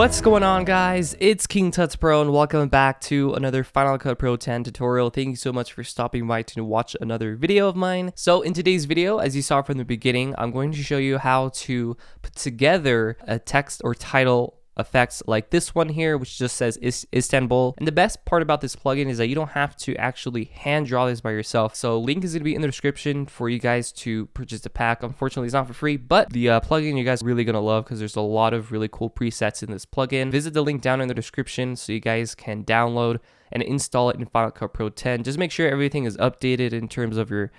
What's going on, guys? It's KingTutsPro and welcome back to another Final Cut Pro 10 tutorial. Thank you so much for stopping by to watch another video of mine. So in today's video, as you saw from the beginning, I'm going to show you how to put together a text or title effects like this one here, which just says Istanbul. And the best part about this plugin is that you don't have to actually hand draw this by yourself. So link is going to be in the description for you guys to purchase the pack. Unfortunately, it's not for free, but the plugin you guys are really going to love because there's a lot of really cool presets in this plugin. Visit the link down in the description so you guys can download and install it in Final Cut Pro 10. Just make sure everything is updated in terms of your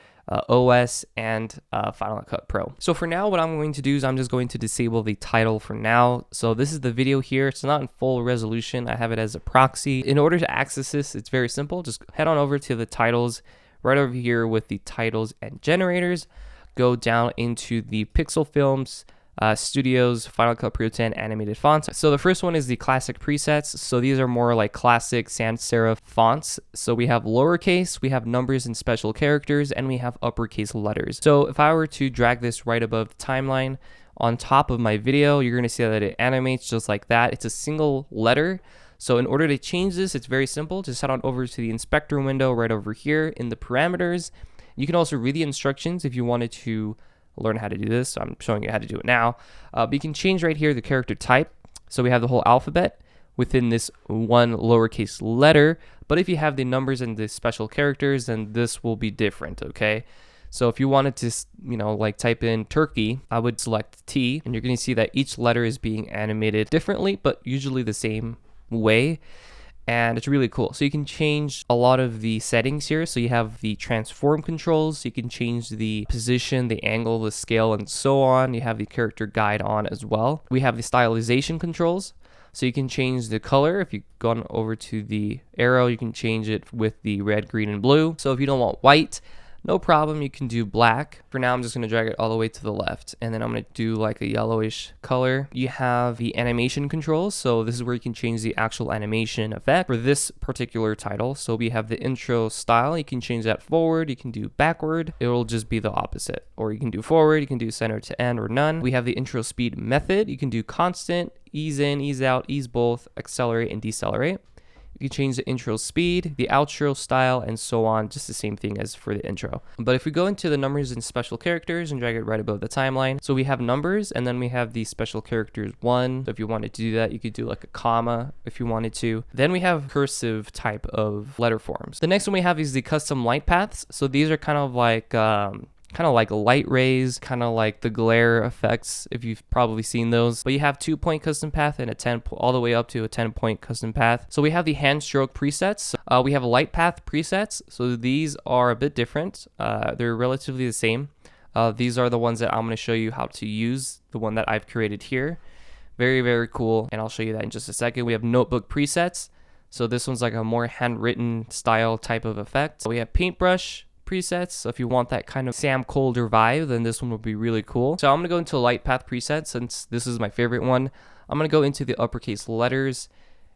OS and Final Cut Pro. So for now, what I'm going to do is I'm just going to disable the title for now. So this is the video here. It's not in full resolution. I have it as a proxy. In order to access this, it's very simple. Just head on over to the titles right over here with the titles and generators. Go down into the PixelFilmStudios Final Cut Pro 10 animated fonts. So the first one is the classic presets. So these are more like classic sans serif fonts. So we have lowercase, we have numbers and special characters, and we have uppercase letters. So if I were to drag this right above the timeline on top of my video, you're going to see that it animates just like that. It's a single letter. So in order to change this, it's very simple. Just head on over to the inspector window right over here in the parameters. You can also read the instructions if you wanted to learn how to do this. So I'm showing you how to do it now. But you can change right here the character type. So we have the whole alphabet within this one lowercase letter. But if you have the numbers and the special characters, then this will be different, okay? So if you wanted to, like type in Turkey, I would select T, and you're going to see that each letter is being animated differently, but usually the same way. And it's really cool. So you can change a lot of the settings here. So you have the transform controls. You can change the position, the angle, the scale, and so on. You have the character guide on as well. We have the stylization controls. So you can change the color. If you go on over to the arrow, you can change it with the red, green, and blue. So if you don't want white, no problem, you can do black. For now, I'm just going to drag it all the way to the left, and then I'm going to do like a yellowish color. You have the animation controls, so this is where you can change the actual animation effect for this particular title. So we have the intro style. You can change that forward, you can do backward. It will just be the opposite, or you can do forward, you can do center to end, or none. We have the intro speed method. You can do constant, ease in, ease out, ease both, accelerate, and decelerate. You can change the intro speed, the outro style, and so on, just the same thing as for the intro. But if we go into the numbers and special characters and drag it right above the timeline, so we have numbers, and then we have the special characters 1. So if you wanted to do that, you could do like a comma if you wanted to. Then we have cursive type of letter forms. The next one we have is the custom light paths. So these are kind of like light rays, kind of like the glare effects, if you've probably seen those. But you have 2-point custom path and all the way up to a 10-point custom path. So we have the hand stroke presets. We have light path presets. So these are a bit different. They're relatively the same. These are the ones that I'm going to show you how to use, the one that I've created here. Very, very cool. And I'll show you that in just a second. We have notebook presets. So this one's like a more handwritten style type of effect. So we have paintbrush presets. So if you want that kind of Sam Colder vibe, then this one would be really cool. So I'm going to go into light path preset since this is my favorite one. I'm going to go into the uppercase letters,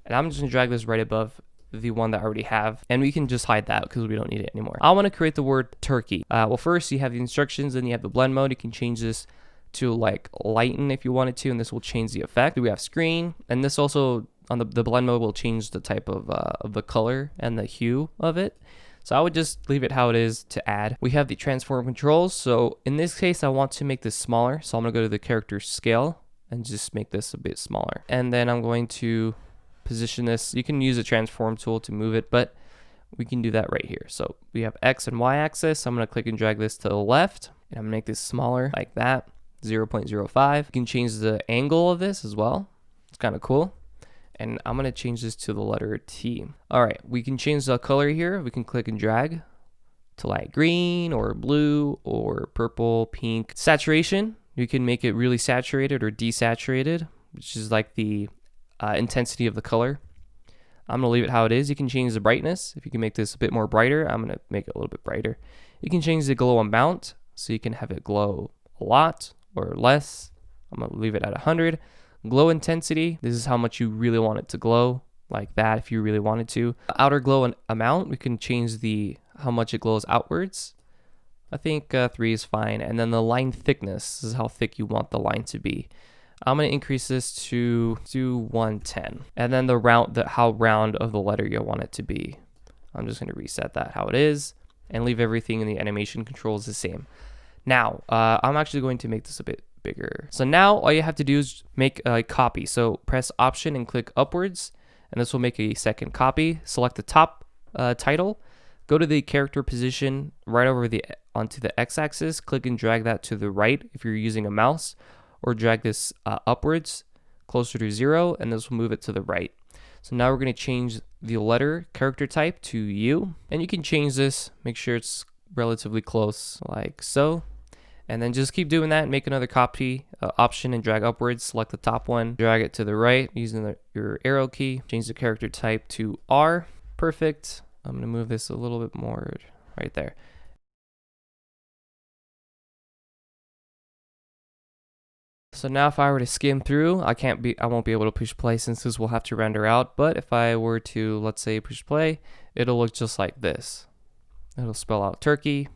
and I'm just going to drag this right above the one that I already have, and we can just hide that because we don't need it anymore. I want to create the word Turkey. Well, first you have the instructions, then you have the blend mode. You can change this to like lighten if you wanted to, and this will change the effect. We have screen, and this also on the blend mode will change the type of the color and the hue of it. So I would just leave it how it is to add. We have the transform controls. So in this case, I want to make this smaller. So I'm going to go to the character scale and just make this a bit smaller. And then I'm going to position this. You can use a transform tool to move it, but we can do that right here. So we have X and Y axis. I'm going to click and drag this to the left, and I'm going to make this smaller like that, 0.05. You can change the angle of this as well. It's kind of cool. And I'm going to change this to the letter T. All right, we can change the color here. We can click and drag to light green or blue or purple, pink. Saturation, you can make it really saturated or desaturated, which is like the intensity of the color. I'm going to leave it how it is. You can change the brightness. If you can make this a bit more brighter, I'm going to make it a little bit brighter. You can change the glow amount, so you can have it glow a lot or less. I'm going to leave it at 100. Glow intensity, this is how much you really want it to glow, like that if you really wanted to. Outer glow amount, we can change how much it glows outwards. I think 3 is fine. And then the line thickness, this is how thick you want the line to be. I'm going to increase this to 110. And then how round of the letter you want it to be. I'm just going to reset that how it is and leave everything in the animation controls the same. Now, I'm actually going to make this a bit bigger. So now all you have to do is make a copy. So press Option and click upwards, and this will make a second copy. Select the top title, go to the character position right over onto the x-axis, click and drag that to the right if you're using a mouse, or drag this upwards closer to 0, and this will move it to the right. So now we're going to change the letter character type to U, and you can change this, make sure it's relatively close like so, and then just keep doing that and make another copy. Option and drag upwards, select the top one, drag it to the right using your arrow key, change the character type to R. Perfect. I'm going to move this a little bit more right there. So now if I were to skim through, I won't be able to push play since this will have to render out. But if I were to, let's say, push play, it'll look just like this. It'll spell out Turkey.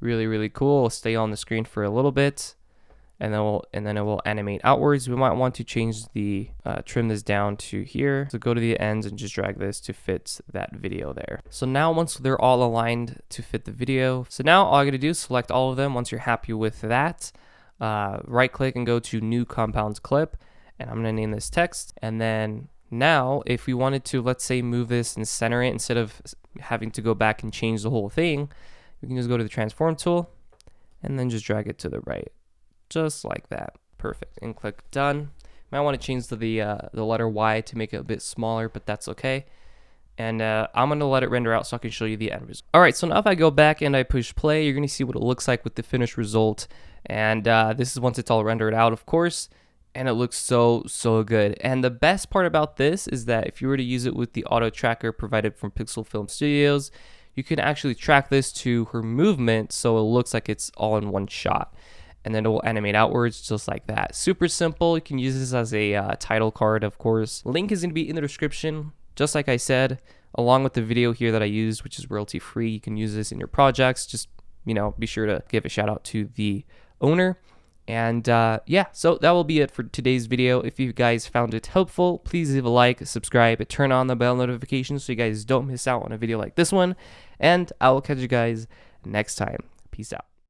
Really, really cool. It'll stay on the screen for a little bit, and then it will animate outwards. We might want to change the trim this down to here. So go to the ends and just drag this to fit that video there. So now once they're all aligned to fit the video, so now all I gotta do is select all of them. Once you're happy with that, right click and go to New Compounds Clip, and I'm gonna name this text. And then now if we wanted to, let's say, move this and center it instead of having to go back and change the whole thing, we can just go to the transform tool and then just drag it to the right, just like that. Perfect. And click done. Might want to change the letter Y to make it a bit smaller, but that's okay. And I'm going to let it render out so I can show you the end result. All right, so now if I go back and I push play, you're going to see what it looks like with the finished result. And this is once it's all rendered out, of course. And it looks so good. And the best part about this is that if you were to use it with the auto tracker provided from PixelFilmStudios, you can actually track this to her movement so it looks like it's all in one shot. And then it will animate outwards just like that. Super simple. You can use this as a title card, of course. Link is going to be in the description, just like I said, along with the video here that I used, which is royalty free. You can use this in your projects. Just, be sure to give a shout out to the owner. And yeah, so that will be it for today's video. If you guys found it helpful, please leave a like, subscribe, turn on the bell notifications so you guys don't miss out on a video like this one. And I will catch you guys next time. Peace out.